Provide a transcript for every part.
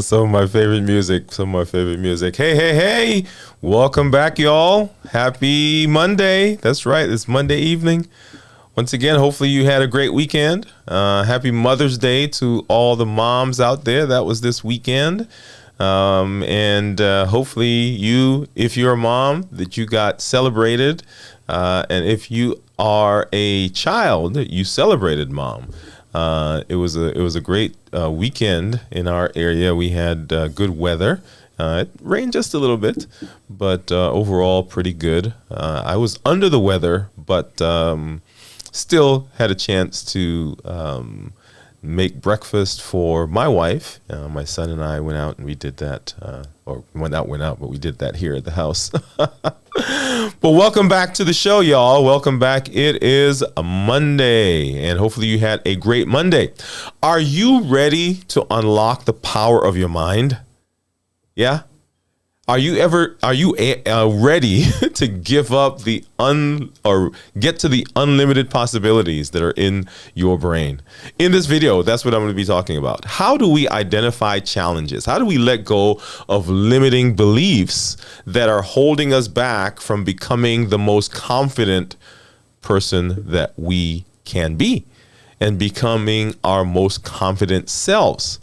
Some of my favorite music. Hey. Welcome back, y'all. Happy Monday. That's right. It's Monday evening. Once again, hopefully you had a great weekend. Happy Mother's Day to all the moms out there. That was this weekend. And hopefully you, if you're a mom, that you got celebrated. And if you are a child, you celebrated mom. It was a great weekend in our area. We had good weather. It rained just a little bit, but overall pretty good. I was under the weather, but still had a chance to make breakfast for my wife. My son and I went out and we did that, but we did that here at the house. But welcome back to the show, y'all. Welcome back. It is a Monday, and hopefully you had a great Monday. Are you ready to unlock the power of your mind? Yeah? Are you ready to give up or get to the unlimited possibilities that are in your brain? In this video, that's what I'm going to be talking about. How do we identify challenges? How do we let go of limiting beliefs that are holding us back from becoming the most confident person that we can be and becoming our most confident selves?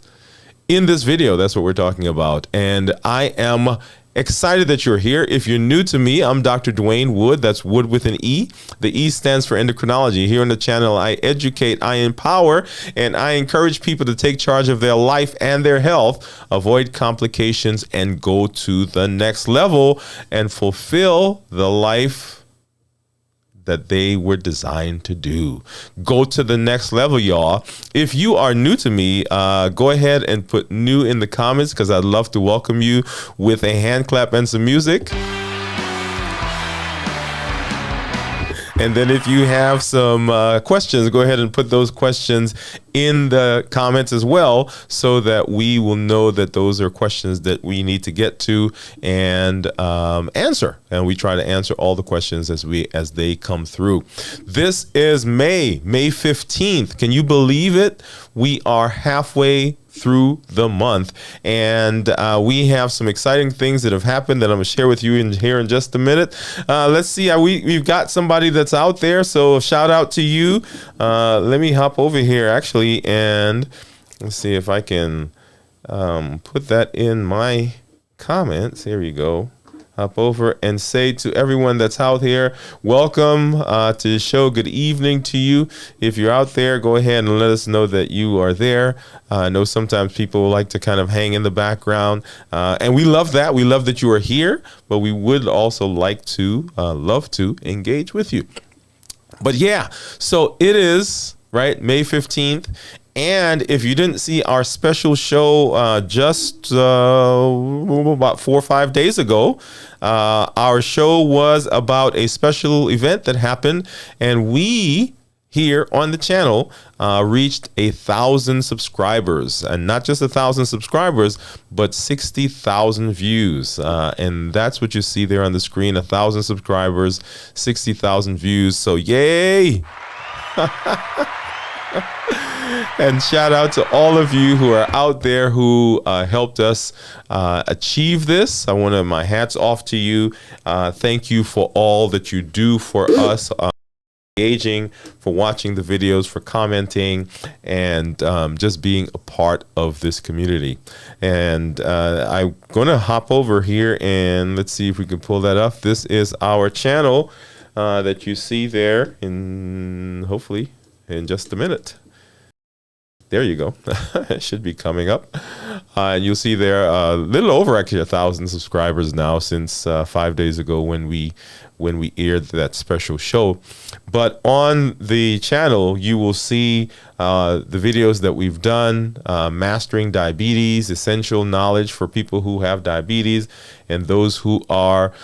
In this video, that's what we're talking about. And I am excited that you're here. If you're new to me, I'm Dr. Dwayne Wood. That's Wood with an E. The E stands for endocrinology. Here on the channel, I educate, I empower, and I encourage people to take charge of their life and their health, avoid complications, and go to the next level and fulfill the life that they were designed to do. Go to the next level, y'all. If you are new to me, go ahead and put new in the comments because I'd love to welcome you with a hand clap and some music. And then if you have some questions, go ahead and put those questions in the comments as well so that we will know that those are questions that we need to get to and answer. And we try to answer all the questions as they come through. This is May 15th. Can you believe it? We are halfway through the month, and we have some exciting things that have happened that I'm gonna share with you here in just a minute. Let's see, we've got somebody that's out there, so shout out to you. Let me hop over here actually, and let's see if I can put that in my comments. Here we go. Hop over and say to everyone that's out here, welcome to the show. Good evening to you. If you're out there, go ahead and let us know that you are there. I know sometimes people like to kind of hang in the background, and we love that. We love that you are here, but we would also love to engage with you. But yeah, so it is, right, May 15th. And if you didn't see our special show just about 4 or 5 days ago, our show was about a special event that happened, and we here on the channel reached 1,000 subscribers, and not just 1,000 subscribers, but 60,000 views. And that's what you see there on the screen, 1,000 subscribers, 60,000 views. So yay! And shout out to all of you who are out there who helped us achieve this. I want to, my hats off to you. Thank you for all that you do for us, engaging, for watching the videos, for commenting, and just being a part of this community. And I'm going to hop over here and let's see if we can pull that up. This is our channel that you see there hopefully in just a minute. There you go. It should be coming up. And you'll see there a little over actually 1,000 subscribers now since 5 days ago when we aired that special show. But on the channel, you will see the videos that we've done, mastering diabetes, essential knowledge for people who have diabetes and those who are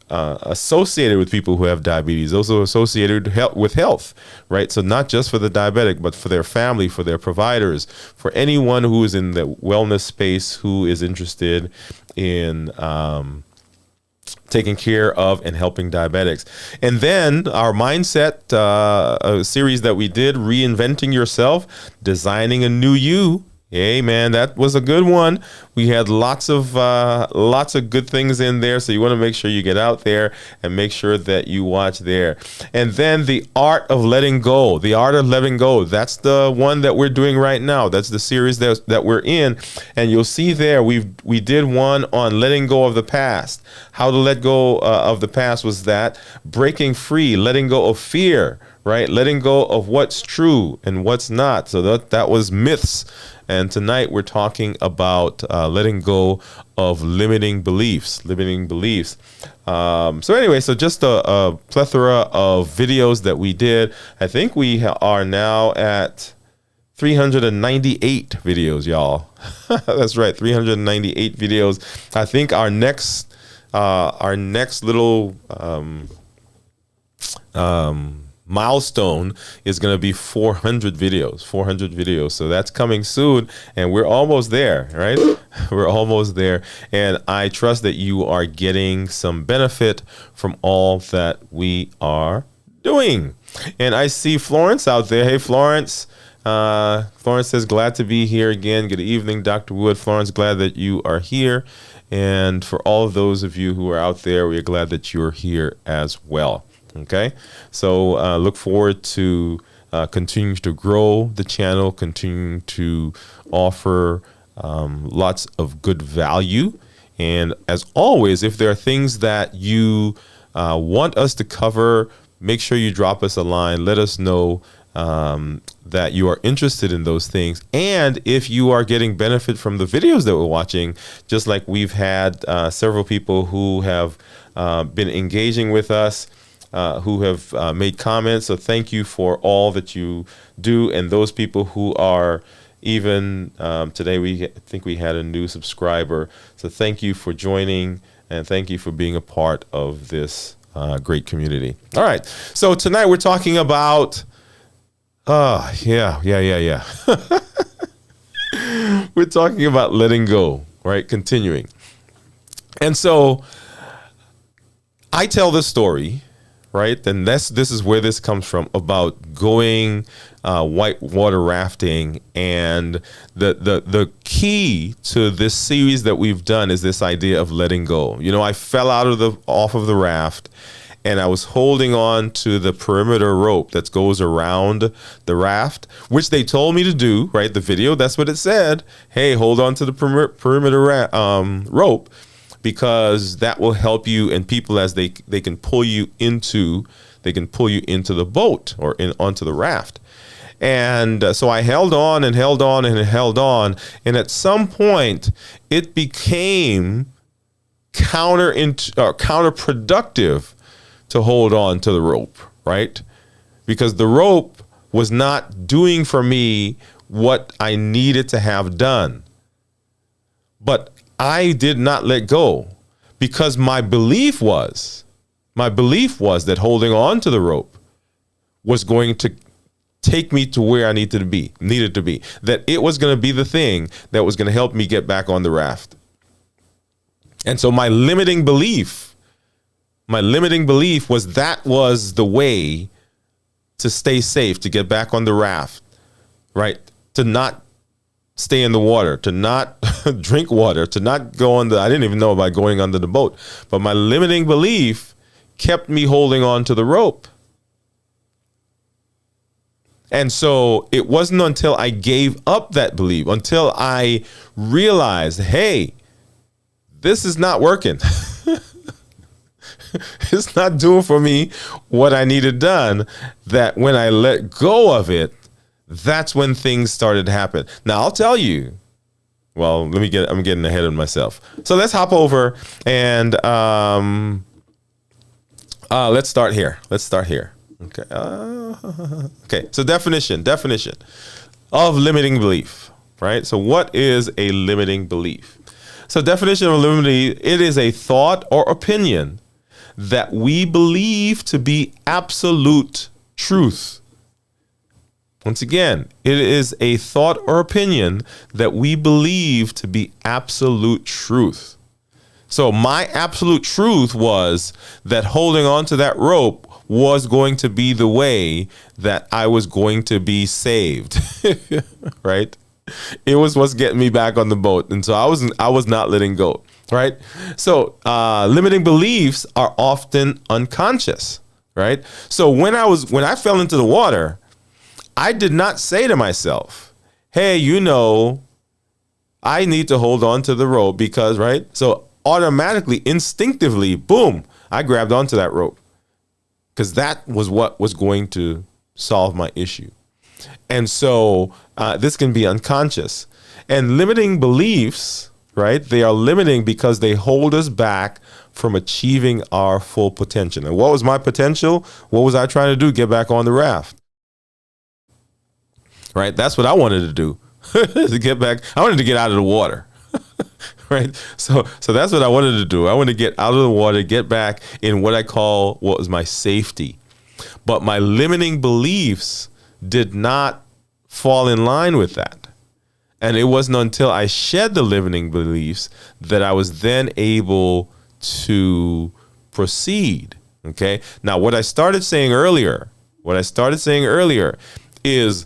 associated with people who have diabetes, also associated with health, right? So not just for the diabetic, but for their family, for their providers, for anyone who is in the wellness space who is interested in taking care of and helping diabetics. And then our mindset, a series that we did, Reinventing Yourself, Designing a New You, Hey man, that was a good one. We had lots of good things in there, so you want to make sure you get out there and make sure that you watch there. And then the art of letting go. The art of letting go. That's the one that we're doing right now. That's the series that we're in, and you'll see there we did one on letting go of the past. How to let go of the past was that breaking free, letting go of fear, right? Letting go of what's true and what's not. So that was myths. And tonight we're talking about letting go of limiting beliefs. So anyway, so just a plethora of videos that we did. I think we are now at 398 videos, y'all. That's right, 398 videos. I think our next little milestone is going to be 400 videos. So that's coming soon, and we're almost there, right? We're almost there, and I trust that you are getting some benefit from all that we are doing. And I see Florence out there. Hey, Florence. Florence says, glad to be here again. Good evening, Dr. Wood. Florence, glad that you are here. And for all of those of you who are out there, we are glad that you're here as well. Okay, so look forward to continuing to grow the channel, continuing to offer lots of good value. And as always, if there are things that you want us to cover, make sure you drop us a line. Let us know that you are interested in those things. And if you are getting benefit from the videos that we're watching, just like we've had several people who have been engaging with us, who have made comments. So thank you for all that you do. And those people who are even today, I think we had a new subscriber. So thank you for joining, and thank you for being a part of this great community. All right. So tonight we're talking about, yeah. We're talking about letting go, right? Continuing. And so I tell this story, right? And this is where this comes from, about going whitewater rafting. And the key to this series that we've done is this idea of letting go. You know, I fell off of the raft, and I was holding on to the perimeter rope that goes around the raft, which they told me to do, right? The video, that's what it said. Hey, hold on to the perimeter rope, because that will help you, and people, as they can pull you into the boat or onto the raft. And so I held on and held on and held on, and at some point it became counterproductive to hold on to the rope, right? Because the rope was not doing for me what I needed to have done. But I did not let go, because my belief was that holding on to the rope was going to take me to where I needed to be, that it was going to be the thing that was going to help me get back on the raft. And so my limiting belief was that was the way to stay safe, to get back on the raft, right? To not stay in the water, to not drink water, to not go on I didn't even know about going under the boat, but my limiting belief kept me holding on to the rope. And so it wasn't until I gave up that belief, until I realized, hey, this is not working. It's not doing for me what I needed done, that when I let go of it, that's when things started to happen. Now, I'll tell you, well, I'm getting ahead of myself. So let's hop over and let's start here. Okay. Okay. So definition of limiting belief, right? So what is a limiting belief? So definition of limiting belief, it is a thought or opinion that we believe to be absolute truth. Once again, it is a thought or opinion that we believe to be absolute truth. So my absolute truth was that holding on to that rope was going to be the way that I was going to be saved, right? It was what's getting me back on the boat. And so I was not letting go. Right. So limiting beliefs are often unconscious. Right. So when I fell into the water, I did not say to myself, hey, I need to hold on to the rope because, right. So automatically, instinctively, boom, I grabbed onto that rope because that was what was going to solve my issue. And so this can be unconscious. And limiting beliefs, right? They are limiting because they hold us back from achieving our full potential. And what was my potential? What was I trying to do? Get back on the raft. Right? That's what I wanted to do. To get back. I wanted to get out of the water. Right? So that's what I wanted to do. I wanted to get out of the water, get back in what was my safety. But my limiting beliefs did not fall in line with that. And it wasn't until I shed the limiting beliefs that I was then able to proceed. Okay. Now, what I started saying earlier is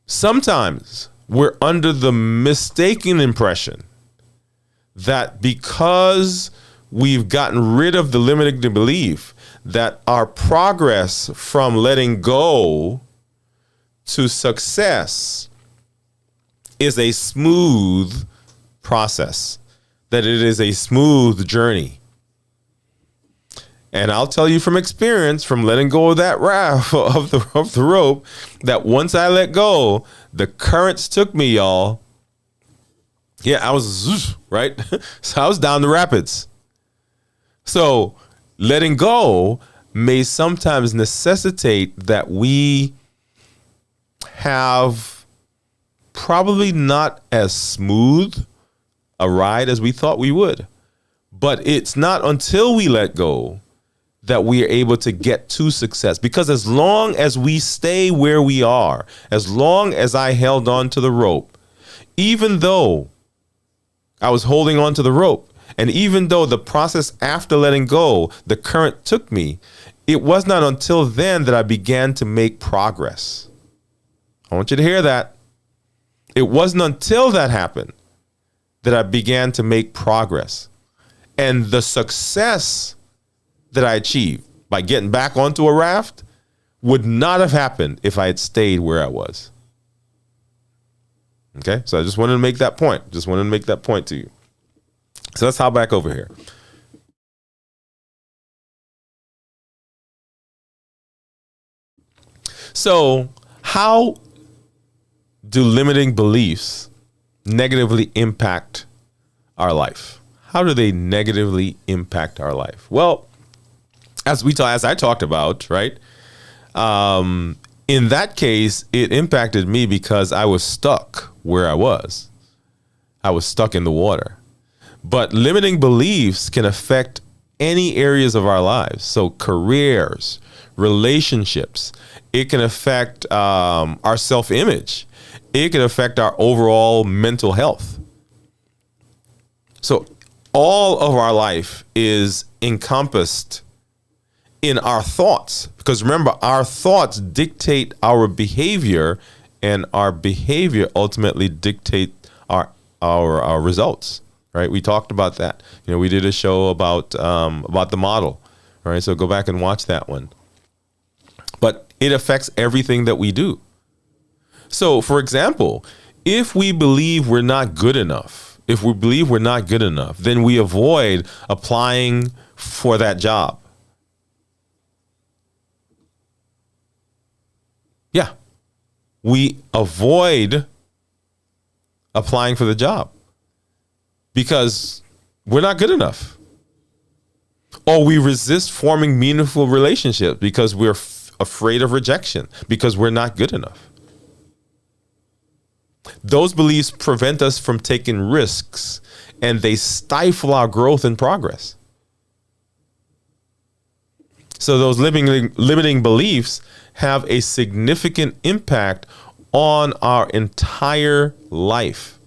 sometimes we're under the mistaken impression that because we've gotten rid of the limiting belief, that our progress from letting go to success is a smooth process, that it is a smooth journey. And I'll tell you from experience, from letting go of that raft of the rope, that once I let go, the currents took me, y'all. Yeah, I was right. So I was down the rapids. So letting go may sometimes necessitate that we have probably not as smooth a ride as we thought we would. But it's not until we let go that we are able to get to success. Because as long as we stay where we are, as long as I held on to the rope, even though I was holding on to the rope, and even though the process after letting go, the current took me, it was not until then that I began to make progress. I want you to hear that. It wasn't until that happened that I began to make progress. And the success that I achieved by getting back onto a raft would not have happened if I had stayed where I was. Okay, so I just wanted to make that point. Just wanted to make that point to you. So let's hop back over here. So how do limiting beliefs negatively impact our life? How do they negatively impact our life? Well, as I talked about, right? In that case, it impacted me because I was stuck where I was. I was stuck in the water. But limiting beliefs can affect any areas of our lives. So careers, relationships, it can affect our self-image. It can affect our overall mental health. So all of our life is encompassed in our thoughts, because remember, our thoughts dictate our behavior, and our behavior ultimately dictate our results. Right? We talked about that. We did a show about the model. All right, so go back and watch that one. But it affects everything that we do. So, for example, if we believe we're not good enough, then we avoid applying for that job. Yeah, we avoid applying for the job because we're not good enough. Or we resist forming meaningful relationships because we're afraid of rejection, because we're not good enough. Those beliefs prevent us from taking risks, and they stifle our growth and progress. So those limiting beliefs have a significant impact on our entire life.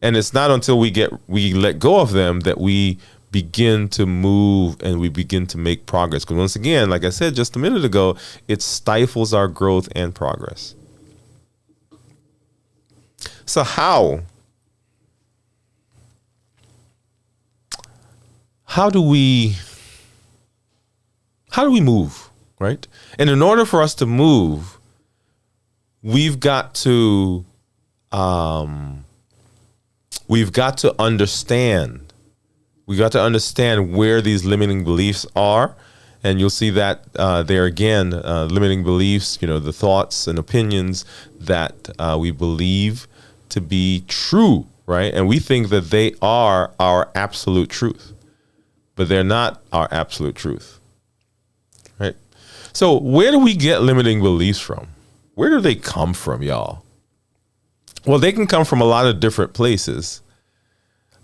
And it's not until we let go of them that we begin to move and we begin to make progress. Because once again, like I said just a minute ago, it stifles our growth and progress. So how do we move, right? And in order for us to move, we've got to understand. We got to understand where these limiting beliefs are, and you'll see that there again, limiting beliefs. The thoughts and opinions that we believe to be true, right? And we think that they are our absolute truth, but they're not our absolute truth, right? So where do we get limiting beliefs from? Where do they come from, y'all? Well, they can come from a lot of different places.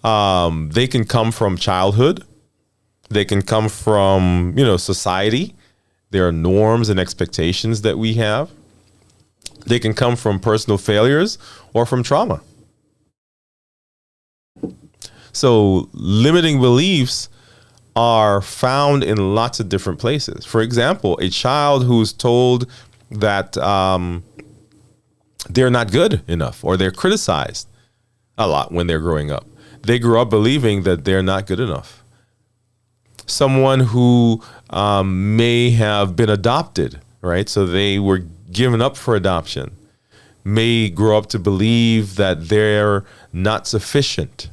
They can come from childhood. They can come from, society. There are norms and expectations that we have. They can come from personal failures or from trauma. So limiting beliefs are found in lots of different places. For example, a child who's told that they're not good enough, or they're criticized a lot when they're growing up. They grew up believing that they're not good enough. Someone who may have been adopted, right? So they were given up for adoption, may grow up to believe that they're not sufficient,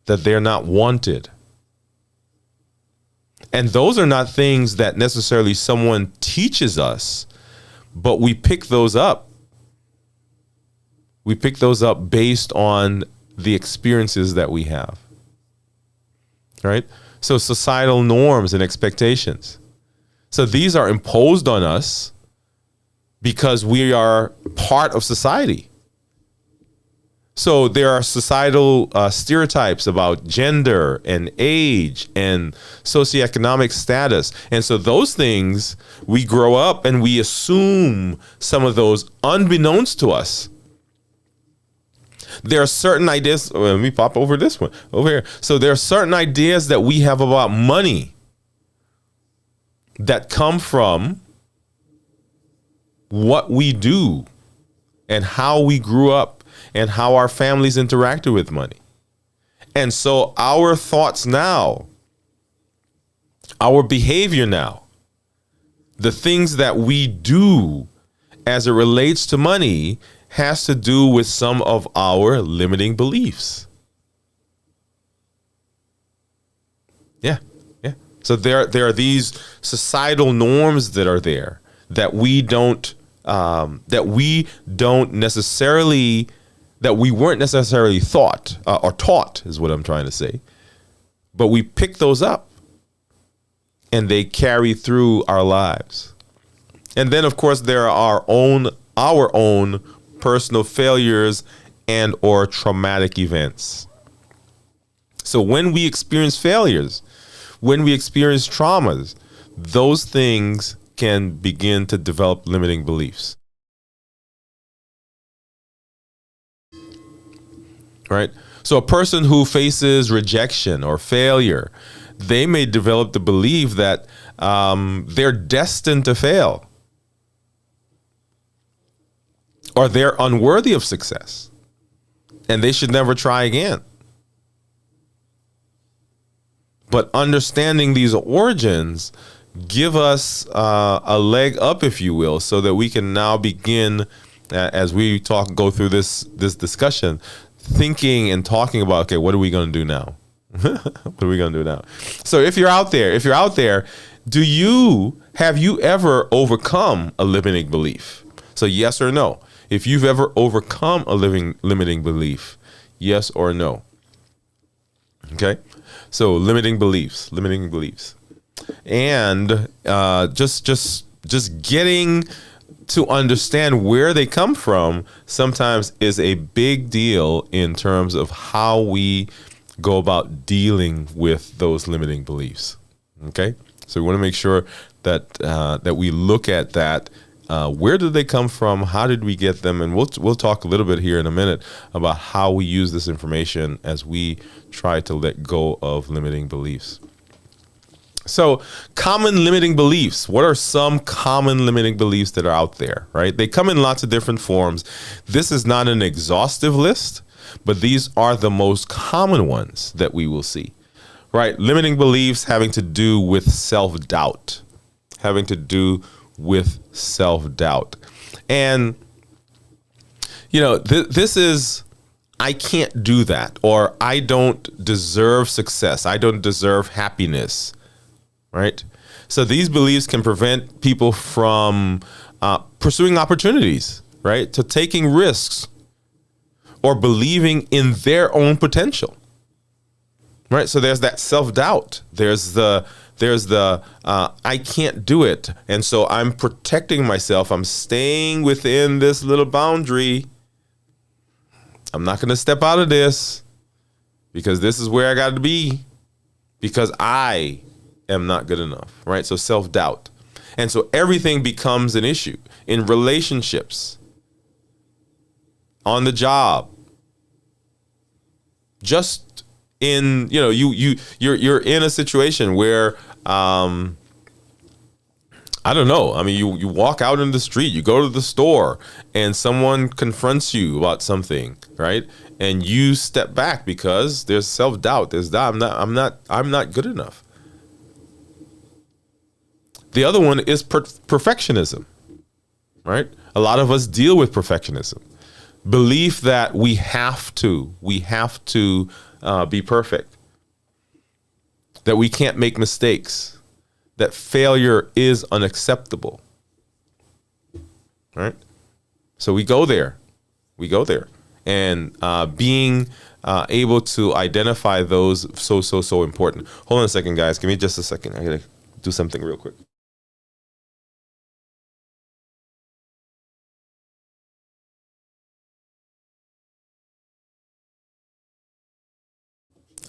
that they're not wanted. And those are not things that necessarily someone teaches us, but we pick those up. We pick those up based on the experiences that we have, right? So societal norms and expectations. So these are imposed on us because we are part of society. So there are societal stereotypes about gender and age and socioeconomic status. And so those things, we grow up and we assume some of those unbeknownst to us. There are certain ideas. Let me pop over this one over here. So there are certain ideas that we have about money that come from what we do and how we grew up and how our families interacted with money. And so our thoughts now, our behavior now, the things that we do as it relates to money has to do with some of our limiting beliefs. Yeah. So there are these societal norms that are there that we weren't necessarily thought or taught, is what I'm trying to say. But we pick those up and they carry through our lives. And then, of course, there are our own personal failures and or traumatic events. So when we experience failures, when we experience traumas, those things can begin to develop limiting beliefs. Right? So a person who faces rejection or failure, they may develop the belief that they're destined to fail, or they're unworthy of success, and they should never try again. But understanding these origins give us a leg up, if you will, so that we can now begin, as we go through this discussion, thinking and talking about, okay, what are we going to do now? What are we going to do now? So if you're out there, have you ever overcome a limiting belief? So yes or no. If you've ever overcome a limiting belief, yes or no. Okay. So limiting beliefs, and just getting to understand where they come from sometimes is a big deal in terms of how we go about dealing with those limiting beliefs. Okay, so we want to make sure that we look at that. Where did they come from? How did we get them? And we'll talk a little bit here in a minute about how we use this information as we try to let go of limiting beliefs. So common limiting beliefs. What are some common limiting beliefs that are out there, right? They come in lots of different forms. This is not an exhaustive list, but these are the most common ones that we will see, right? Limiting beliefs having to do with self-doubt, having to do with self-doubt. And, you know, this is, I can't do that, or I don't deserve success. I don't deserve happiness. Right? So these beliefs can prevent people from pursuing opportunities, right? To taking risks or believing in their own potential, right? So there's that self-doubt. There's the I can't do it. And so I'm protecting myself. I'm staying within this little boundary. I'm not going to step out of this because this is where I got to be because I am not good enough, right? So self-doubt. And so everything becomes an issue in relationships, on the job, just in, you know, you're in a situation where, I don't know. I mean, you walk out in the street, you go to the store and someone confronts you about something, right? And you step back because there's self-doubt. There's that I'm not good enough. The other one is perfectionism, right? A lot of us deal with perfectionism. Belief that we have to be perfect, that we can't make mistakes, that failure is unacceptable, right? So we go there. And being able to identify those, so important. Hold on a second, guys. Give me just a second. I gotta do something real quick.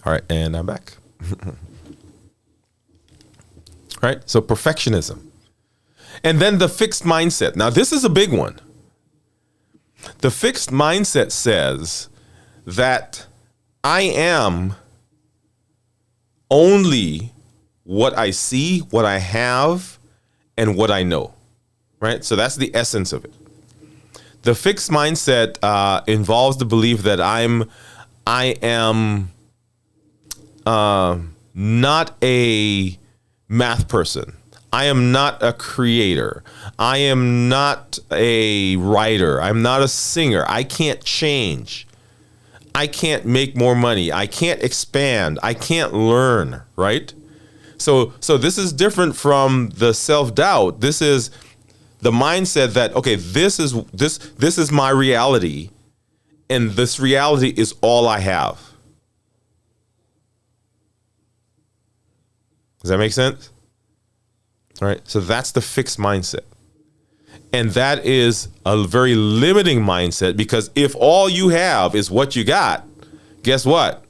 All right, and I'm back. Right, so perfectionism. And then the fixed mindset. Now, this is a big one. The fixed mindset says that I am only what I see, what I have, and what I know, right? So that's the essence of it. The fixed mindset involves the belief that I am not a math person. I am not a creator. I am not a writer. I'm not a singer. I can't change. I can't make more money. I can't expand. I can't learn, right? So this is different from the self-doubt. This is the mindset that, okay, this is my reality, and this reality is all I have. Does that make sense? All right. So that's the fixed mindset. And that is a very limiting mindset, because if all you have is what you got, guess what?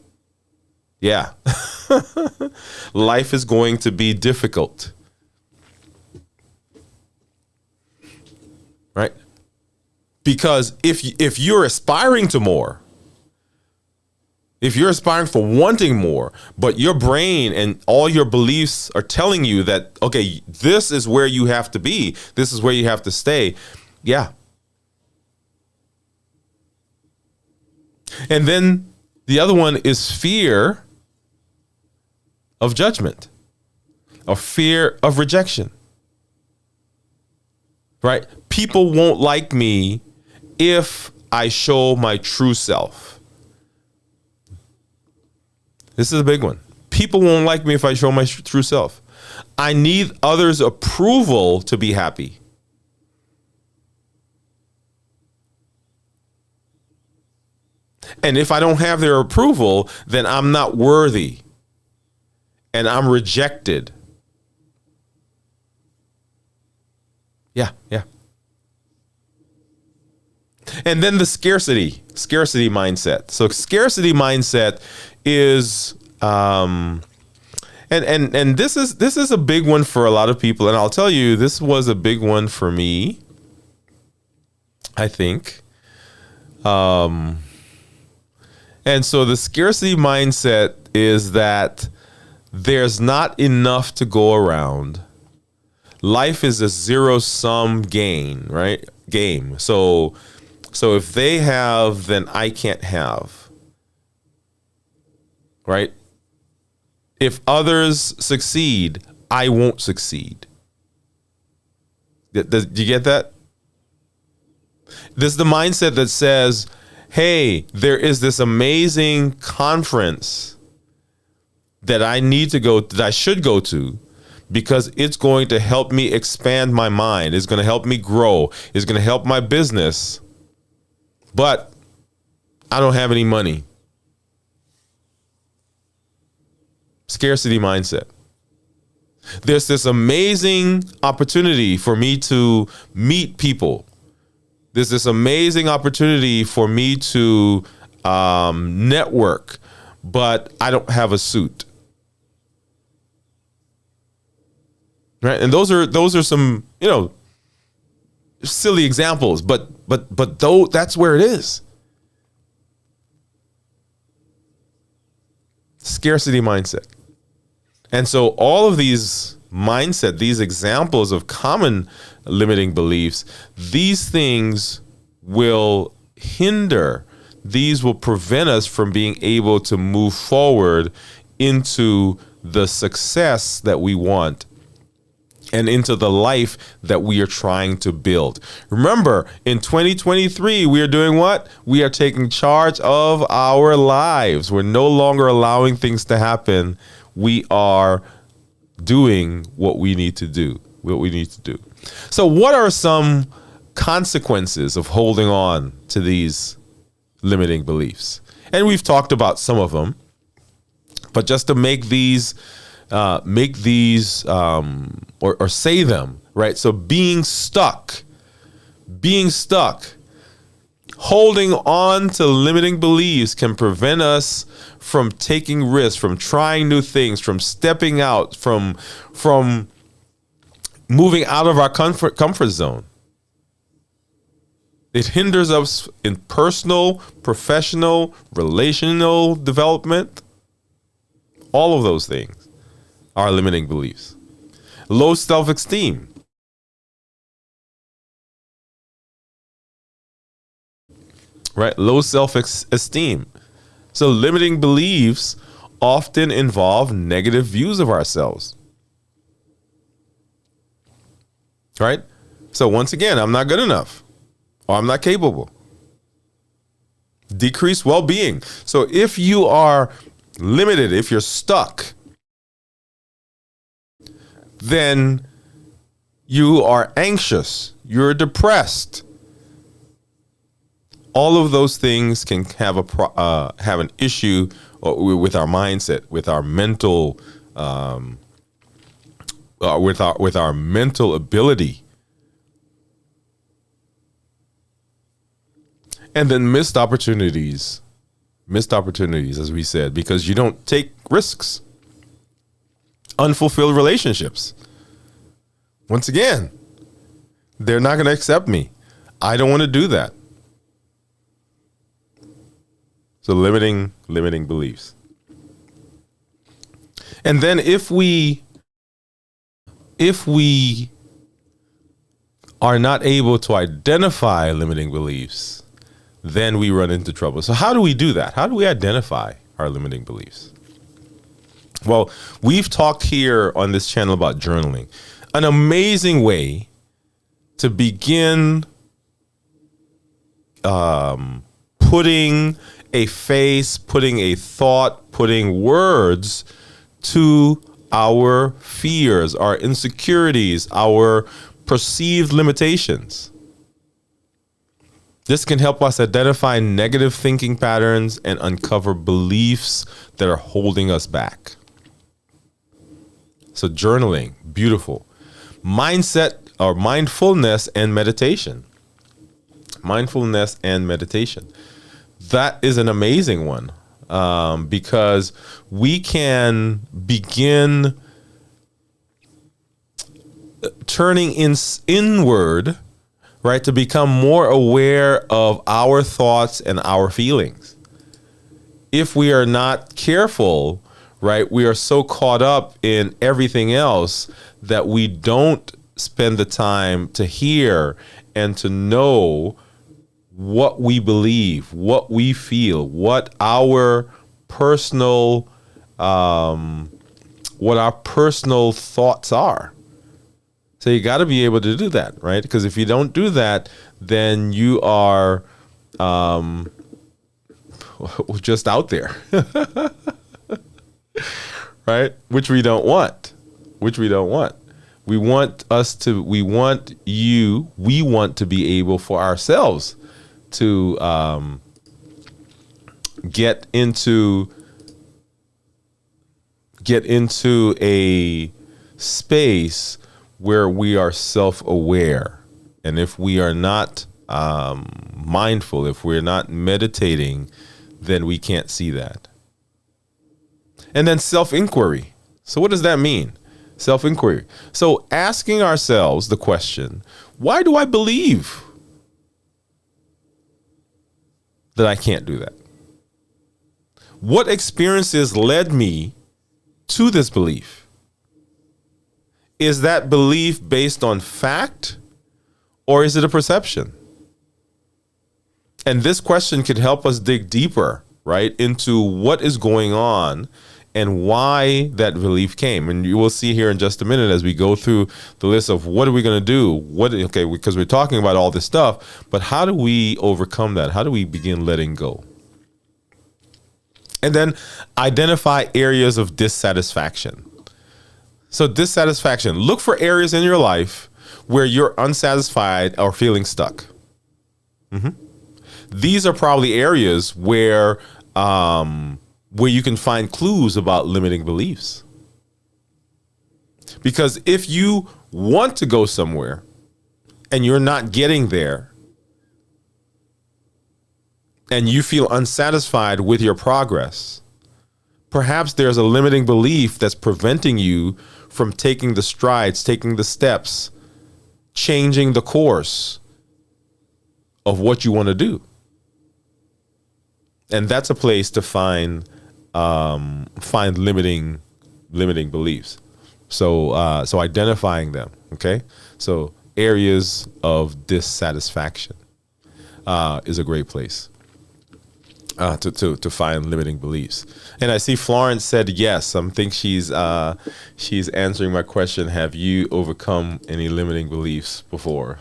Yeah. Life is going to be difficult. Right? Because if you're aspiring to more, if you're aspiring for wanting more, but your brain and all your beliefs are telling you that, okay, this is where you have to be, this is where you have to stay. Yeah. And then the other one is fear of judgment, or fear of rejection. Right? People won't like me if I show my true self. This is a big one. People won't like me if I show my true self. I need others' approval to be happy. And if I don't have their approval, then I'm not worthy. And I'm rejected. Yeah. And then the scarcity mindset. So scarcity mindset is, and this is a big one for a lot of people. And I'll tell you, this was a big one for me, I think. And so the scarcity mindset is that there's not enough to go around. Life is a zero-sum game, right? So if they have, then I can't have, right? If others succeed, I won't succeed. Do you get that? This is the mindset that says, hey, there is this amazing conference that I need to go, that I should go to, because it's going to help me expand my mind. It's going to help me grow. It's going to help my business. But I don't have any money. Scarcity mindset. There's this amazing opportunity for me to meet people. There's this amazing opportunity for me to network, but I don't have a suit. Right? And those are some, silly examples, but though that's where it is. Scarcity mindset. And so all of these mindset, these examples of common limiting beliefs, these things will hinder, these will prevent us from being able to move forward into the success that we want and into the life that we are trying to build. Remember, in 2023, we are doing what? We are taking charge of our lives. We're no longer allowing things to happen. We are doing what we need to do. So what are some consequences of holding on to these limiting beliefs? And we've talked about some of them, but just to make these or say them, right? So being stuck, holding on to limiting beliefs can prevent us from taking risks, from trying new things, from stepping out, from moving out of our comfort zone. It hinders us in personal, professional, relational development. All of those things are limiting beliefs. Low self-esteem. Right? Low self-esteem. So limiting beliefs often involve negative views of ourselves. Right? So once again, I'm not good enough, or I'm not capable. Decreased well-being. So if you are limited, if you're stuck, then you are anxious, you're depressed. All of those things can have an issue with our mindset, with our mental, with our mental ability. And then missed opportunities, as we said, because you don't take risks. Unfulfilled relationships. Once again, they're not going to accept me. I don't want to do that. So limiting beliefs. And then if we are not able to identify limiting beliefs, then we run into trouble. So how do we do that? How do we identify our limiting beliefs? Well, we've talked here on this channel about journaling. An amazing way to begin putting a face, putting a thought, putting words to our fears, our insecurities, our perceived limitations. This can help us identify negative thinking patterns and uncover beliefs that are holding us back. So journaling, beautiful. Mindset or mindfulness and meditation. Mindfulness and meditation. That is an amazing one because we can begin turning inward, right, to become more aware of our thoughts and our feelings. If we are not careful, right? We are so caught up in everything else that we don't spend the time to hear and to know what we believe, what we feel, what our personal thoughts are. So you got to be able to do that, right? Because if you don't do that, then you are just out there, right? Which we don't want. We want to be able for ourselves to get into a space where we are self-aware. And if we are not mindful, if we're not meditating, then we can't see that. And then self-inquiry. So what does that mean? Self-inquiry. So asking ourselves the question, why do I believe that I can't do that? What experiences led me to this belief? Is that belief based on fact, or is it a perception? And this question could help us dig deeper, right, into what is going on and why that belief came. And you will see here in just a minute as we go through the list of what are we going to do? Because we're talking about all this stuff, but how do we overcome that? How do we begin letting go? And then identify areas of dissatisfaction. So dissatisfaction, look for areas in your life where you're unsatisfied or feeling stuck. These are probably areas where you can find clues about limiting beliefs. Because if you want to go somewhere and you're not getting there, and you feel unsatisfied with your progress, perhaps there's a limiting belief that's preventing you from taking the strides, taking the steps, changing the course of what you want to do. And that's a place to find limiting beliefs. So identifying them, okay? So areas of dissatisfaction is a great place to find limiting beliefs. And I see Florence said yes. I think she's answering my question. Have you overcome any limiting beliefs before?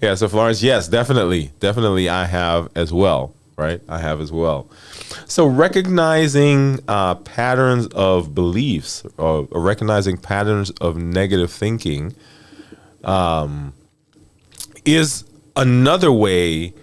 Yeah, so Florence, yes, definitely I have as well, right? I have as well. So recognizing patterns of beliefs or recognizing patterns of negative thinking is another way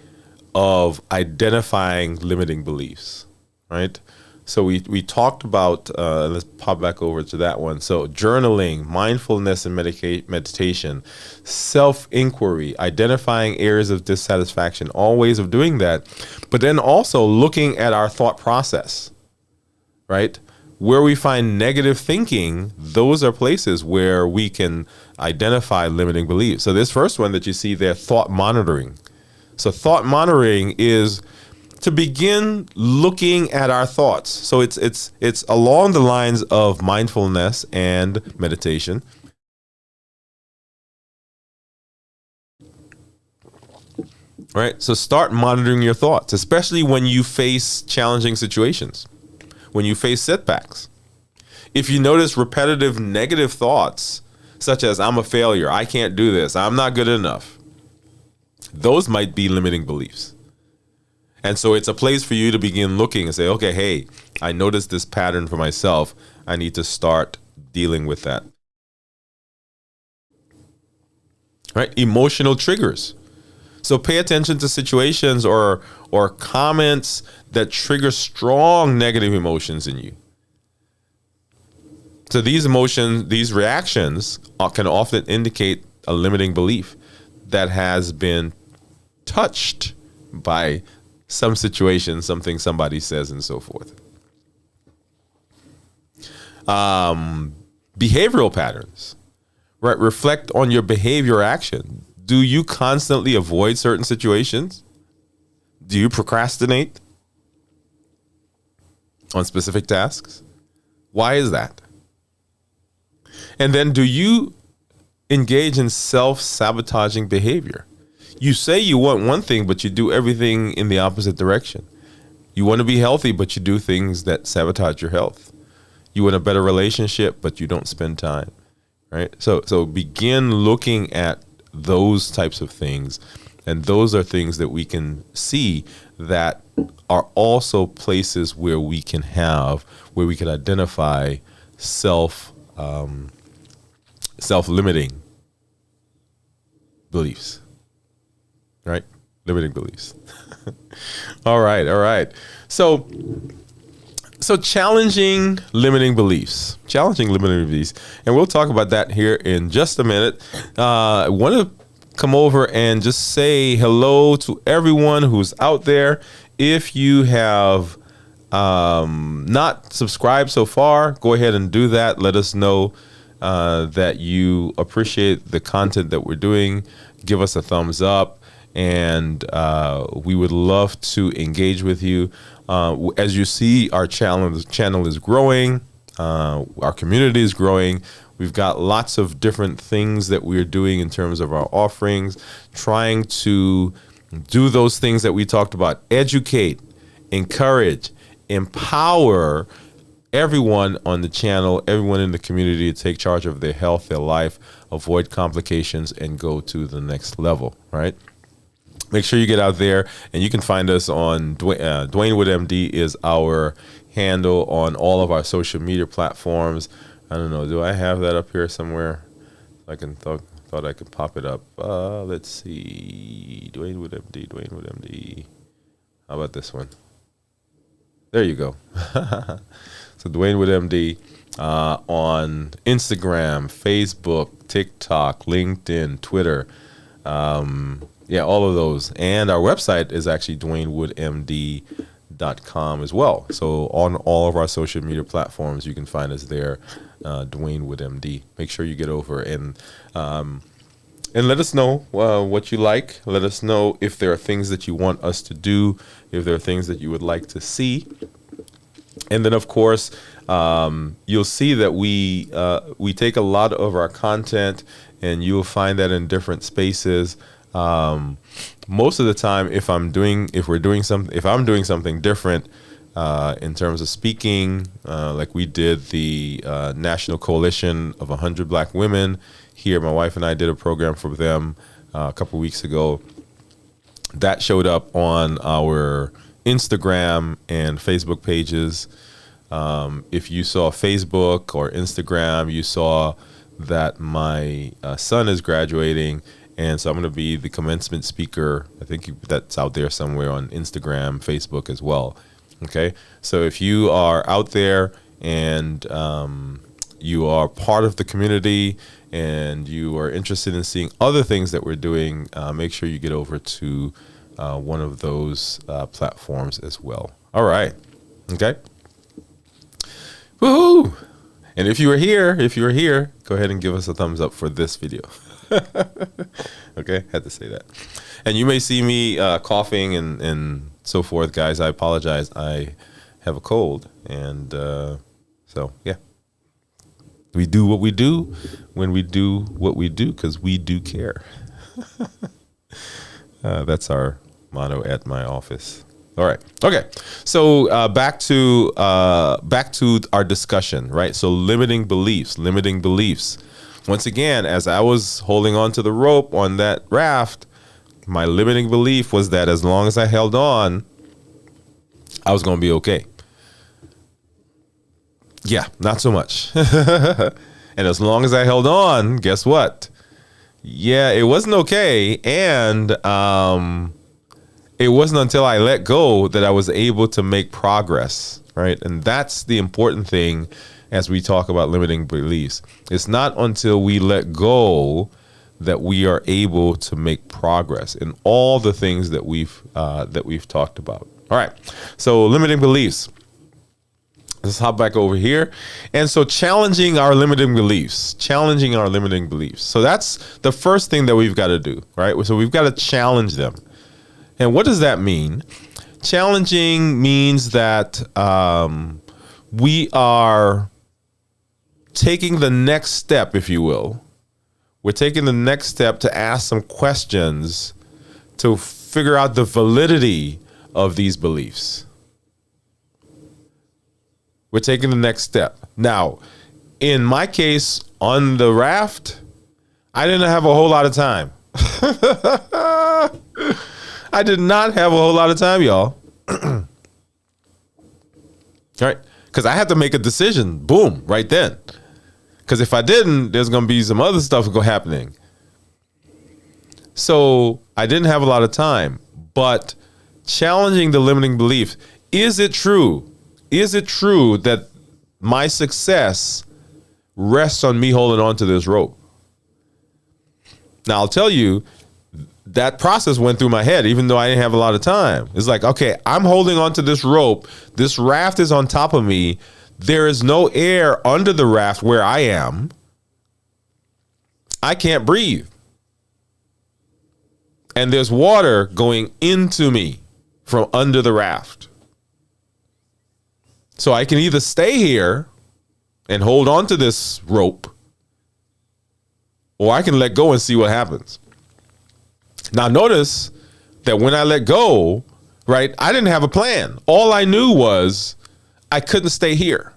of identifying limiting beliefs, right? So we talked about, let's pop back over to that one. So journaling, mindfulness and meditation, self-inquiry, identifying areas of dissatisfaction, all ways of doing that. But then also looking at our thought process, right? Where we find negative thinking, those are places where we can identify limiting beliefs. So this first one that you see there, thought monitoring. So thought monitoring is to begin looking at our thoughts. So it's along the lines of mindfulness and meditation. Right? So start monitoring your thoughts, especially when you face challenging situations, when you face setbacks. If you notice repetitive negative thoughts, such as I'm a failure, I can't do this, I'm not good enough, those might be limiting beliefs. And so it's a place for you to begin looking and say, okay, hey, I noticed this pattern for myself. I need to start dealing with that. Right? Emotional triggers. So pay attention to situations or comments that trigger strong negative emotions in you. So these emotions, these reactions can often indicate a limiting belief that has been touched by some situation, something somebody says, and so forth. Behavioral patterns, right? Reflect on your behavior action. Do you constantly avoid certain situations? Do you procrastinate? on specific tasks? Why is that? And then do you engage in self-sabotaging behavior? You say you want one thing, but you do everything in the opposite direction. You want to be healthy, but you do things that sabotage your health. You want a better relationship, but you don't spend time, right? So begin looking at those types of things. And those are things that we can see that are also places where we can identify self-limiting beliefs, right? Limiting beliefs. All right. So challenging limiting beliefs, and we'll talk about that here in just a minute. I want to come over and just say hello to everyone who's out there. If you have not subscribed so far, go ahead and do that. Let us know that you appreciate the content that we're doing. Give us a thumbs up, and we would love to engage with you. As you see, our channel is growing. Our community is growing. We've got lots of different things that we're doing in terms of our offerings, trying to do those things that we talked about: educate, encourage, empower everyone on the channel, everyone in the community to take charge of their health, their life, avoid complications, and go to the next level, right? Make sure you get out there, and you can find us on Dwayne Wood MD is our handle on all of our social media platforms. I don't know. Do I have that up here somewhere? I thought I could pop it up. Let's see. Dwayne Wood MD. How about this one? There you go. So Dwayne Wood MD on Instagram, Facebook, TikTok, LinkedIn, Twitter. All of those. And our website is actually DwayneWoodMD.com as well. So on all of our social media platforms, you can find us there, Dwayne Wood MD. Make sure you get over and let us know what you like. Let us know if there are things that you want us to do, if there are things that you would like to see. And then, of course, you'll see that we take a lot of our content, and you'll find that in different spaces. Most of the time, if I'm doing something different in terms of speaking, like we did the National Coalition of 100 Black Women here, my wife and I did a program for them a couple weeks ago. That showed up on our Instagram and Facebook pages. If you saw Facebook or Instagram, you saw that my son is graduating. And so I'm going to be the commencement speaker. I think that's out there somewhere on Instagram, Facebook as well. Okay. So if you are out there and you are part of the community and you are interested in seeing other things that we're doing, make sure you get over to one of those platforms as well. All right. Okay. Woohoo! And if you are here, go ahead and give us a thumbs up for this video. Okay, had to say that. And you may see me coughing and so forth, guys. I apologize. I have a cold, and so yeah, we do what we do when we do what we do because we do care. That's our motto at my office. All right. Okay. So back to our discussion, right? So limiting beliefs. Once again, as I was holding on to the rope on that raft, my limiting belief was that as long as I held on, I was going to be okay. Yeah, not so much. And as long as I held on, guess what? Yeah, it wasn't okay. And it wasn't until I let go that I was able to make progress, right? And that's the important thing as we talk about limiting beliefs. It's not until we let go that we are able to make progress in all the things that we've talked about. All right, so limiting beliefs. Let's hop back over here. And so challenging our limiting beliefs. So that's the first thing that we've got to do, right? So we've got to challenge them. And what does that mean? Challenging means that we are taking the next step, if you will. We're taking the next step to ask some questions to figure out the validity of these beliefs. We're taking the next step. Now, in my case, on the raft, I didn't have a whole lot of time. I did not have a whole lot of time, y'all. All right? Because I had to make a decision, boom, right then. Because if I didn't, there's going to be some other stuff happening. So I didn't have a lot of time, but challenging the limiting beliefs. Is it true? Is it true that my success rests on me holding on to this rope? Now, I'll tell you, that process went through my head, even though I didn't have a lot of time. It's like, okay, I'm holding on to this rope. This raft is on top of me. There is no air under the raft where I am. I can't breathe. And there's water going into me from under the raft. So I can either stay here and hold on to this rope, or I can let go and see what happens. Now, notice that when I let go, right, I didn't have a plan. All I knew was I couldn't stay here.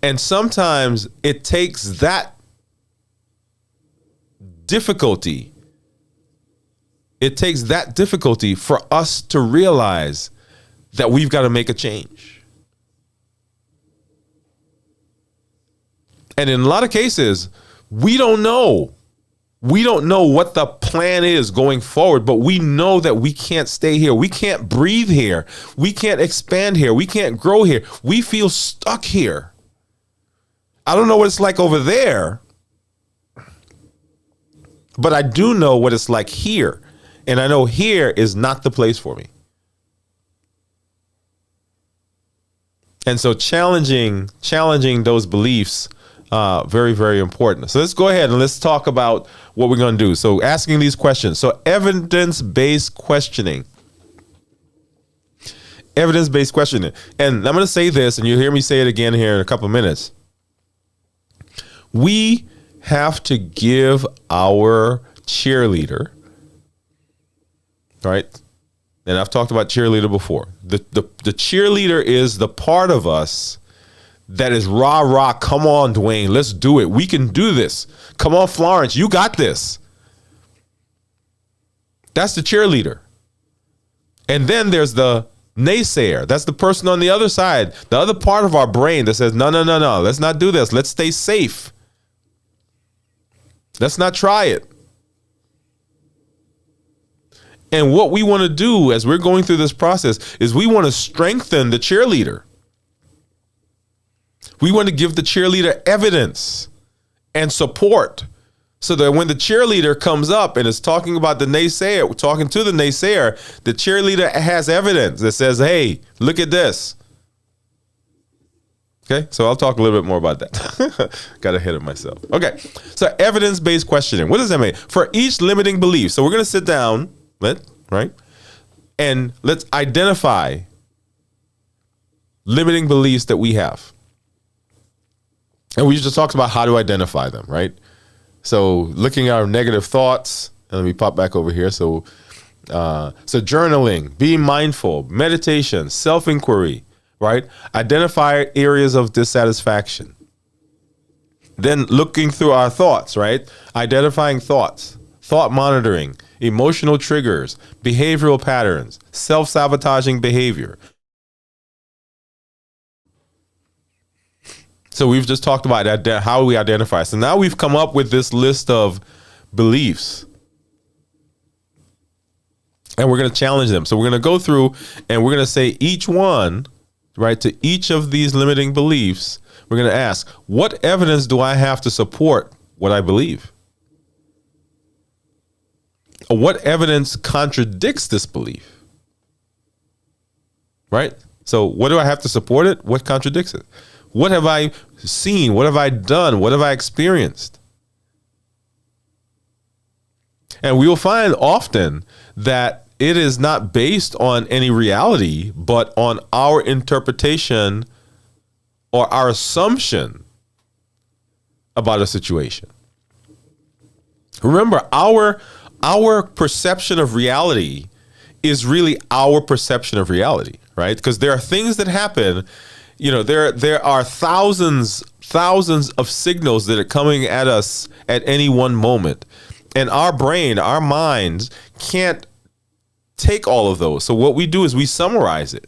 And sometimes it takes that difficulty. It takes that difficulty for us to realize that we've got to make a change. And in a lot of cases, we don't know. We don't know what the plan is going forward, but we know that we can't stay here. We can't breathe here. We can't expand here. We can't grow here. We feel stuck here. I don't know what it's like over there, but I do know what it's like here. And I know here is not the place for me. And so challenging those beliefs, very, very important. So let's go ahead and let's talk about what we're going to do. So asking these questions. So evidence-based questioning. Evidence-based questioning. And I'm going to say this, and you'll hear me say it again here in a couple of minutes. We have to give our cheerleader, right? And I've talked about cheerleader before. The cheerleader is the part of us that is rah, rah, come on, Dwayne, let's do it. We can do this. Come on, Florence, you got this. That's the cheerleader. And then there's the naysayer. That's the person on the other side, the other part of our brain that says, no, let's not do this. Let's stay safe. Let's not try it. And what we want to do as we're going through this process is we want to strengthen the cheerleader. We want to give the cheerleader evidence and support so that when the cheerleader comes up and is talking about the naysayer, talking to the naysayer, the cheerleader has evidence that says, hey, look at this. Okay, so I'll talk a little bit more about that. Got ahead of myself. Okay, so evidence-based questioning. What does that mean? For each limiting belief. So we're going to sit down, right? And let's identify limiting beliefs that we have. And we just talked about how to identify them, right? So looking at our negative thoughts, and let me pop back over here. So journaling, being mindful, meditation, self-inquiry, right? Identify areas of dissatisfaction. Then looking through our thoughts, right? Identifying thoughts, thought monitoring, emotional triggers, behavioral patterns, self-sabotaging behavior. So we've just talked about how we identify. So now we've come up with this list of beliefs. And we're going to challenge them. So we're going to go through and we're going to say each one, right, to each of these limiting beliefs, we're going to ask, what evidence do I have to support what I believe? What evidence contradicts this belief? Right? So what do I have to support it? What contradicts it? What have I seen? What have I done? What have I experienced? And we will find often that it is not based on any reality, but on our interpretation or our assumption about a situation. Remember, our perception of reality is really our perception of reality, right? Because there are things that happen, there are thousands of signals that are coming at us at any one moment. And our brain, our minds can't take all of those. So what we do is we summarize it.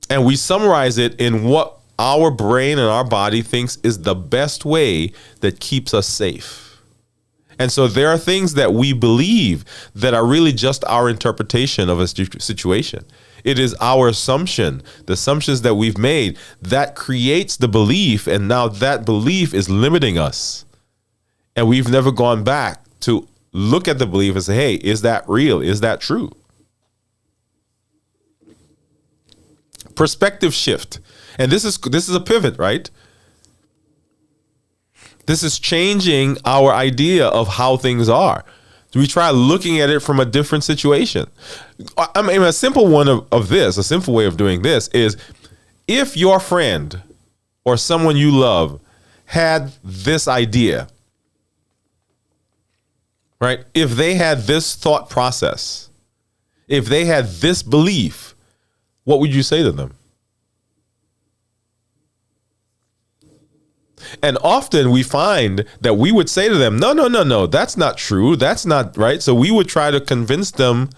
And we summarize it in what our brain and our body thinks is the best way that keeps us safe. And so there are things that we believe that are really just our interpretation of a situation. It is our assumption, the assumptions that we've made, that creates the belief. And now that belief is limiting us. And we've never gone back to look at the belief and say, hey, is that real? Is that true? Perspective shift. And this is a pivot, right? This is changing our idea of how things are. We try looking at it from a different situation. I mean, a simple one of this, a simple way of doing this is if your friend or someone you love had this idea, right? If they had this thought process, if they had this belief, what would you say to them? And often we find that we would say to them, no, that's not true. That's not right. So we would try to convince them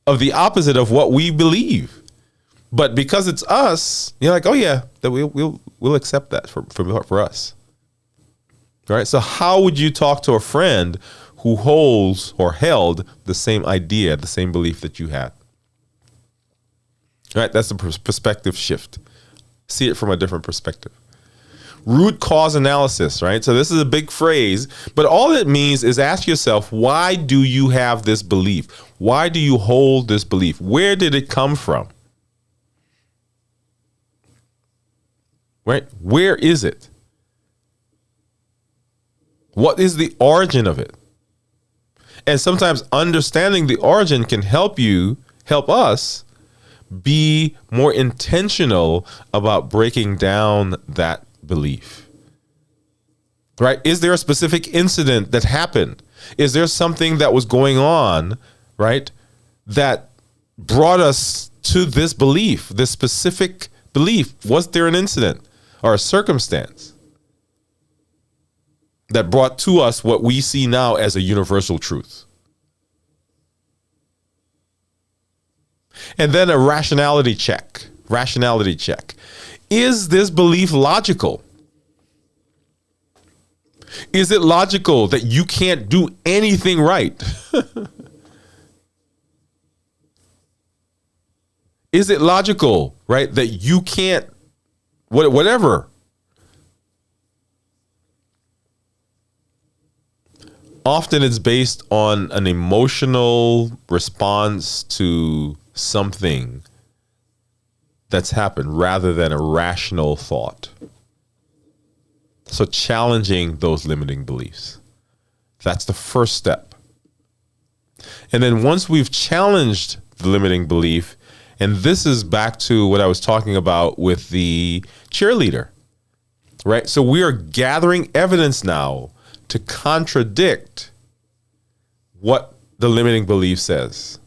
of the opposite of what we believe. But because it's us, you're like, oh yeah, that we'll accept that for us. All right. So how would you talk to a friend who holds or held the same idea, the same belief that you had? All right. That's the perspective shift. See it from a different perspective. Root cause analysis, right? So this is a big phrase, but all it means is ask yourself, why do you have this belief? Why do you hold this belief? Where did it come from? Right? Where is it? What is the origin of it? And sometimes understanding the origin can help us be more intentional about breaking down that belief. Right? Is there a specific incident that happened? Is there something that was going on, right, that brought us to this belief, this specific belief? Was there an incident or a circumstance that brought to us what we see now as a universal truth? And then a rationality check. Is this belief logical? Is it logical that you can't do anything right? Is it logical, right, that you can't, whatever? Often it's based on an emotional response to something that's happened rather than a rational thought. So challenging those limiting beliefs. That's the first step. And then once we've challenged the limiting belief, and this is back to what I was talking about with the cheerleader, right? So we are gathering evidence now to contradict what the limiting belief says.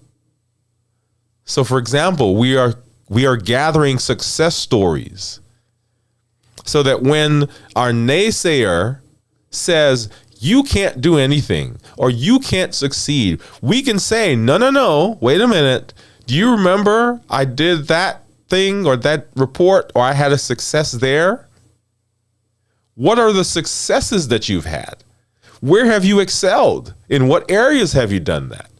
So for example, we are gathering success stories so that when our naysayer says, you can't do anything or you can't succeed, we can say, no, wait a minute. Do you remember I did that thing or that report or I had a success there? What are the successes that you've had? Where have you excelled? In what areas have you done that?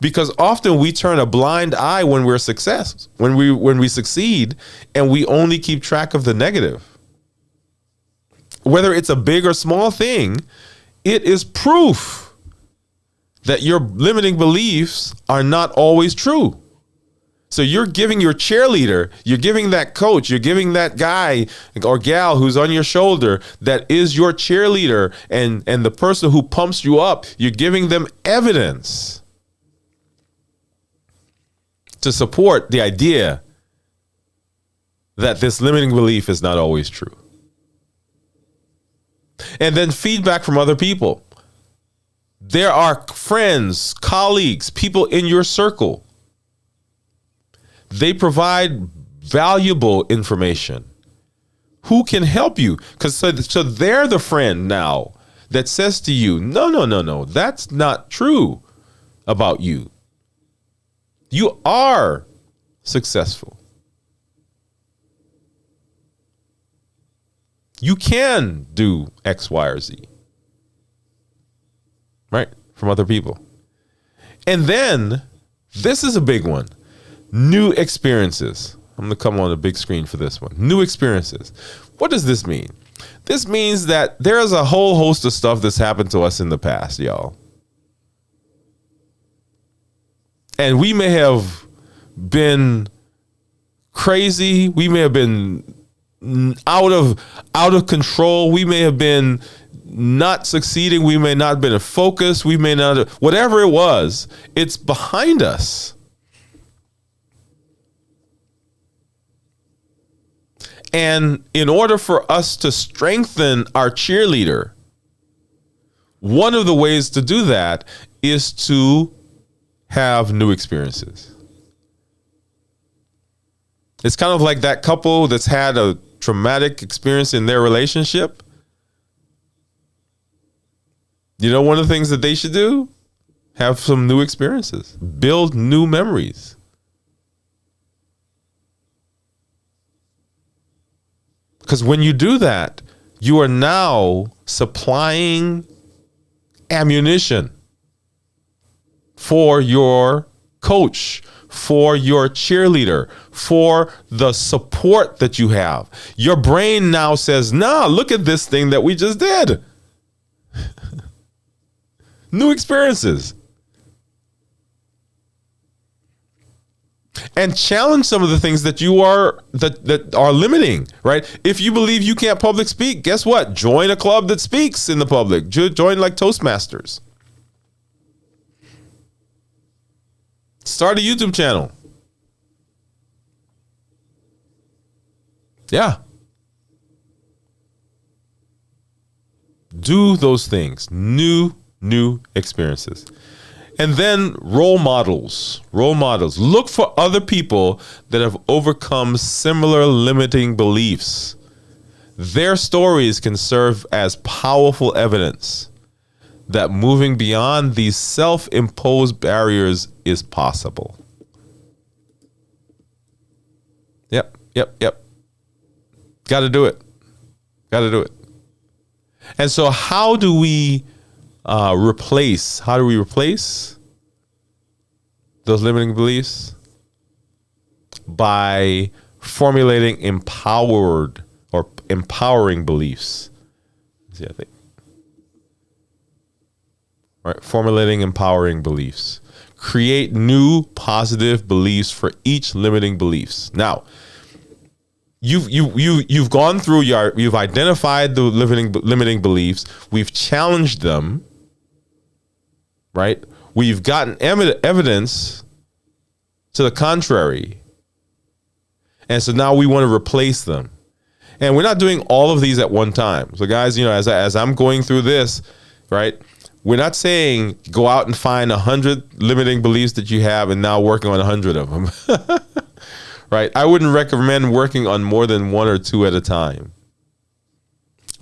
Because often we turn a blind eye when we're when we succeed, and we only keep track of the negative. Whether it's a big or small thing, it is proof that your limiting beliefs are not always true. So you're giving your cheerleader, you're giving that coach, you're giving that guy or gal who's on your shoulder that is your cheerleader and the person who pumps you up, you're giving them evidence to support the idea that this limiting belief is not always true. And then feedback from other people. There are friends, colleagues, people in your circle. They provide valuable information. Who can help you? Because so they're the friend now that says to you, no, that's not true about you. You are successful. You can do X, Y, or Z. Right? From other people. And then, this is a big one. New experiences. I'm going to come on the big screen for this one. New experiences. What does this mean? This means that there's a whole host of stuff that's happened to us in the past, y'all. And we may have been crazy. We may have been out of control. We may have been not succeeding. We may not have been focused. We may not have, whatever it was, it's behind us. And in order for us to strengthen our cheerleader, one of the ways to do that is to have new experiences. It's kind of like that couple that's had a traumatic experience in their relationship. You know, one of the things that they should do? Have some new experiences. Build new memories. Because when you do that, you are now supplying ammunition for your coach, for your cheerleader, for the support that you have. Your brain now says, nah, look at this thing that we just did. New experiences. And challenge some of the things that you are that are limiting, right? If you believe you can't public speak, guess what? Join a club that speaks in the public. Join like Toastmasters. Start a YouTube channel. Yeah. Do those things. New experiences. And then role models. Look for other people that have overcome similar limiting beliefs. Their stories can serve as powerful evidence that moving beyond these self-imposed barriers is possible. Yep. Got to do it. And so how do we replace those limiting beliefs? By formulating empowering beliefs. See, I think. All right, formulating empowering beliefs. Create new positive beliefs for each limiting beliefs. Now, you've gone through you've identified the limiting beliefs. We've challenged them. Right? We've gotten evidence to the contrary. And so now we want to replace them. And we're not doing all of these at one time. So guys, you know, as I'm going through this, right? We're not saying go out and find 100 limiting beliefs that you have and now working on 100 of them. Right? I wouldn't recommend working on more than one or two at a time.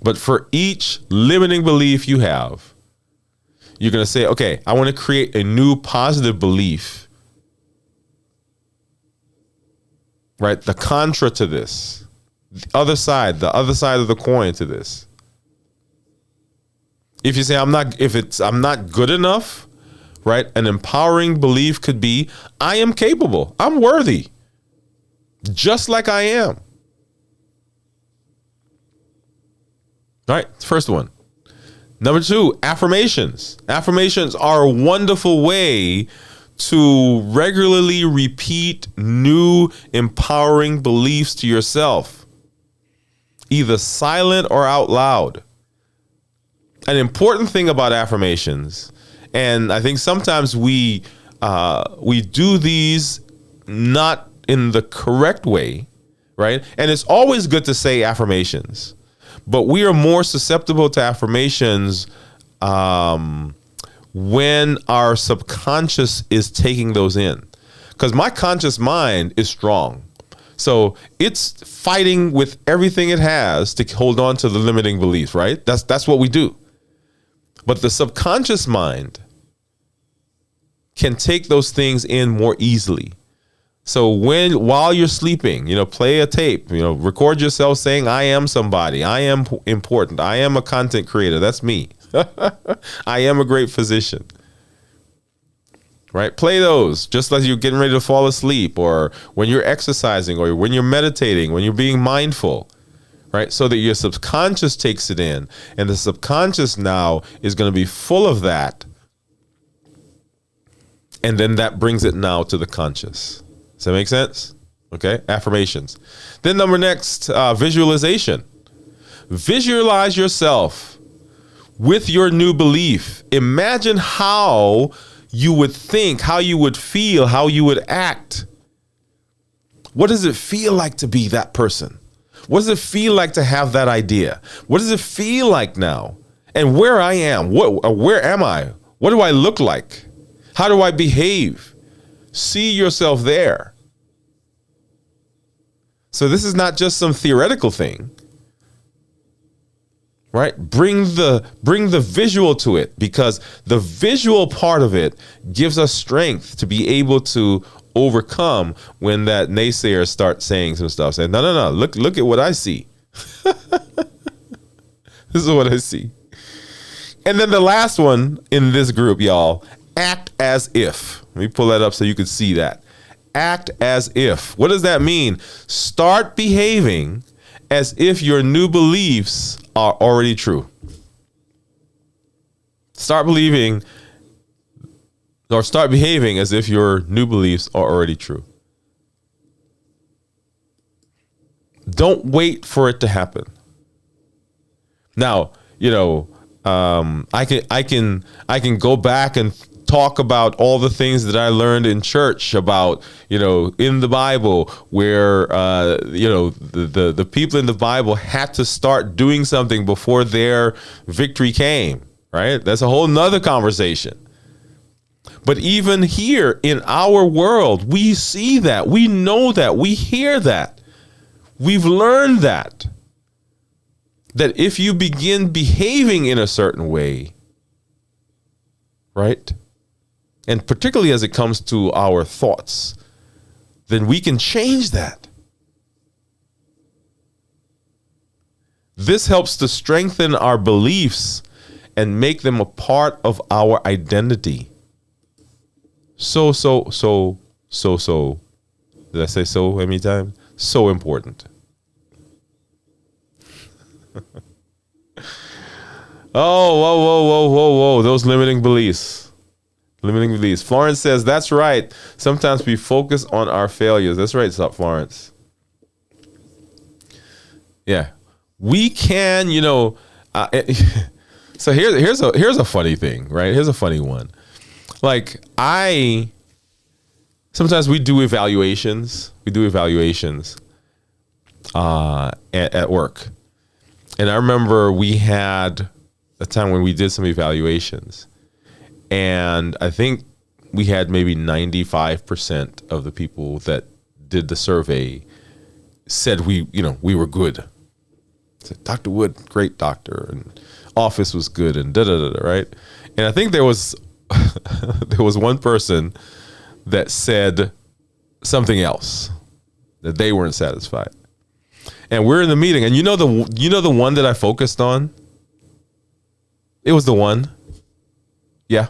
But for each limiting belief you have, you're going to say, okay, I want to create a new positive belief. Right? The contra to this. The other side of the coin to this. If you say I'm not good enough, right? An empowering belief could be, I am capable. I'm worthy. Just like I am. All right, first one. Number two, affirmations. Affirmations are a wonderful way to regularly repeat new empowering beliefs to yourself, either silent or out loud. An important thing about affirmations, and I think sometimes we do these not in the correct way, right? And it's always good to say affirmations, but we are more susceptible to affirmations when our subconscious is taking those in, because my conscious mind is strong. So it's fighting with everything it has to hold on to the limiting beliefs, right? That's what we do. But the subconscious mind can take those things in more easily. So while you're sleeping, play a tape, record yourself saying, I am somebody, I am important, I am a content creator, that's me. I am a great physician. Right? Play those just as you're getting ready to fall asleep, or when you're exercising, or when you're meditating, when you're being mindful, right? So that your subconscious takes it in, and the subconscious now is going to be full of that. And then that brings it now to the conscious. Does that make sense? Okay. Affirmations. Then next, visualization. Visualize yourself with your new belief. Imagine how you would think, how you would feel, how you would act. What does it feel like to be that person? What does it feel like to have that idea? What does it feel like now? And where I am, where am I? What do I look like? How do I behave? See yourself there. So this is not just some theoretical thing. Right? Bring the visual to it, because the visual part of it gives us strength to be able to overcome when that naysayer starts saying some stuff. Saying, no, look at what I see. This is what I see. And then the last one in this group, y'all, act as if. Let me pull that up so you can see that. Act as if. What does that mean? Start behaving as if your new beliefs are already true. Start behaving as if your new beliefs are already true. Don't wait for it to happen. Now, I can go back and talk about all the things that I learned in church about, in the Bible, where, the people in the Bible had to start doing something before their victory came, right? That's a whole nother conversation. But even here in our world, we see that, we know that, we hear that. We've learned that if you begin behaving in a certain way, right? And particularly as it comes to our thoughts, then we can change that. This helps to strengthen our beliefs and make them a part of our identity. So. Did I say so many times? So important. Whoa. Those limiting beliefs. Florence says, that's right. Sometimes we focus on our failures. That's right, Florence. Yeah. We can, so here's a funny thing, right? Here's a funny one. Like sometimes we do evaluations. At work. And I remember we had a time when we did some evaluations, and I think we had maybe 95% of the people that did the survey said we were good. Said, Dr. Wood, great doctor, and office was good, and right? And I think there was one person that said something else, that they weren't satisfied. And we're in the meeting, and the one that I focused on? It was the one. Yeah.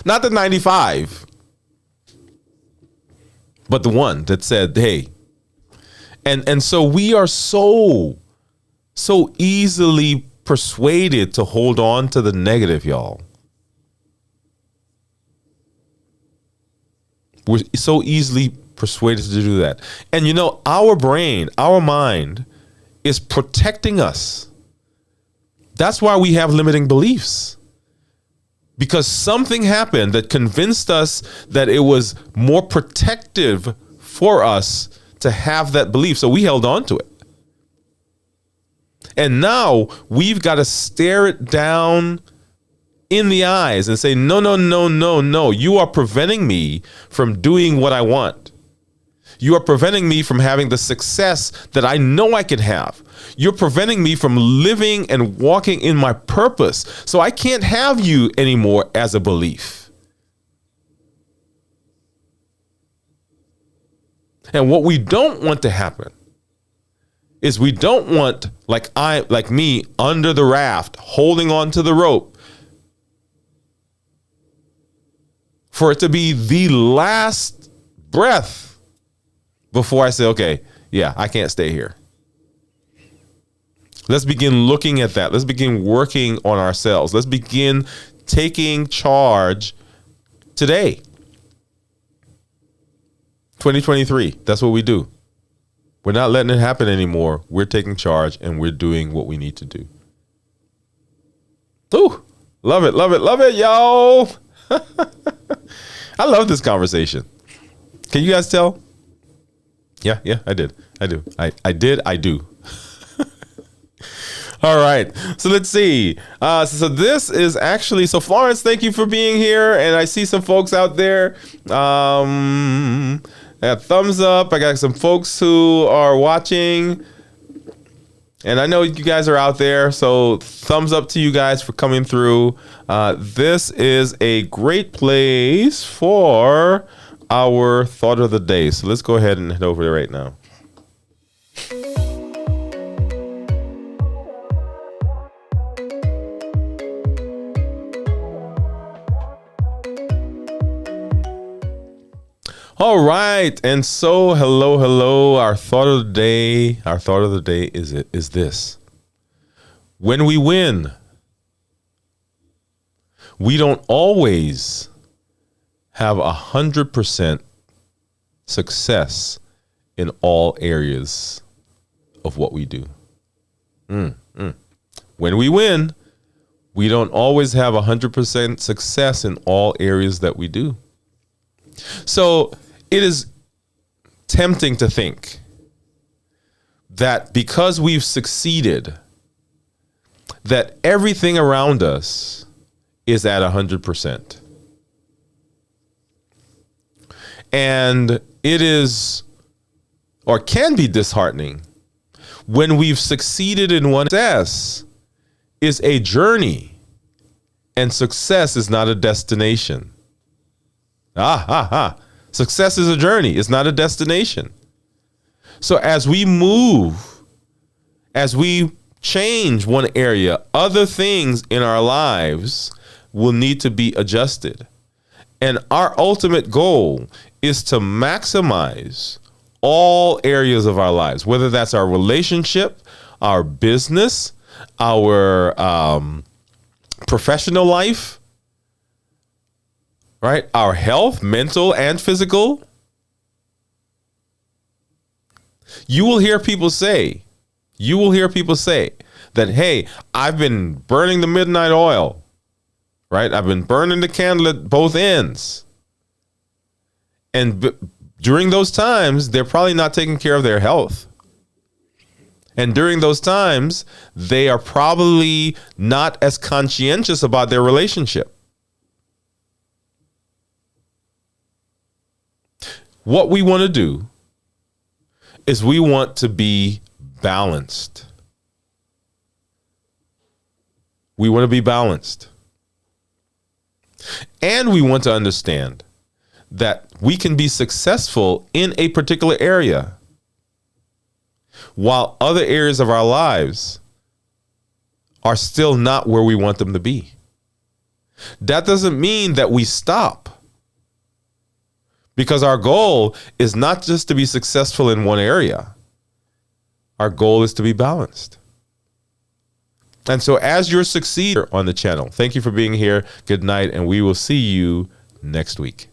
Not the 95, but the one that said, hey. And so we are so easily persuaded to hold on to the negative, y'all. We're so easily persuaded to do that. And you know, our brain, our mind is protecting us. That's why we have limiting beliefs. Because something happened that convinced us that it was more protective for us to have that belief. So we held on to it. And now we've got to stare it down in the eyes and say, no, no, no, no, no. You are preventing me from doing what I want. You are preventing me from having the success that I know I can have. You're preventing me from living and walking in my purpose. So I can't have you anymore as a belief. And what we don't want to happen is we don't want, like me, under the raft, holding on to the rope, for it to be the last breath before I say, okay, yeah, I can't stay here. Let's begin looking at that. Let's begin working on ourselves. Let's begin taking charge today. 2023, that's what we do. We're not letting it happen anymore. We're taking charge and we're doing what we need to do. Ooh, love it, love it, love it, y'all. I love this conversation. Can you guys tell? Yeah, I did. I do. I do. All right. So let's see. So this is actually, so Florence, thank you for being here. And I see some folks out there. I got thumbs up. I got some folks who are watching. And I know you guys are out there. So thumbs up to you guys for coming through. This is a great place for our thought of the day. So let's go ahead and head over there right now. All right, and so hello. Our thought of the day is this: when we win, we don't always have 100% success in all areas of what we do. When we win, we don't always have 100% success in all areas that we do. So it is tempting to think that because we've succeeded, that everything around us is at 100%. And it is, or can be, disheartening when we've succeeded in one. Success is a journey, and success is not a destination. Success is a journey. It's not a destination. So as we move, as we change one area, other things in our lives will need to be adjusted. And our ultimate goal is to maximize all areas of our lives, whether that's our relationship, our business, our professional life, right? Our health, mental and physical. You will hear people say that, hey, I've been burning the midnight oil, right? I've been burning the candle at both ends. And during those times, they're probably not taking care of their health. And during those times, they are probably not as conscientious about their relationship. What we want to do is we want to be balanced. We want to be balanced. And we want to understand that we can be successful in a particular area while other areas of our lives are still not where we want them to be. That doesn't mean that we stop. Because our goal is not just to be successful in one area. Our goal is to be balanced. And so as you're succeeding on the channel, thank you for being here. Good night, and we will see you next week.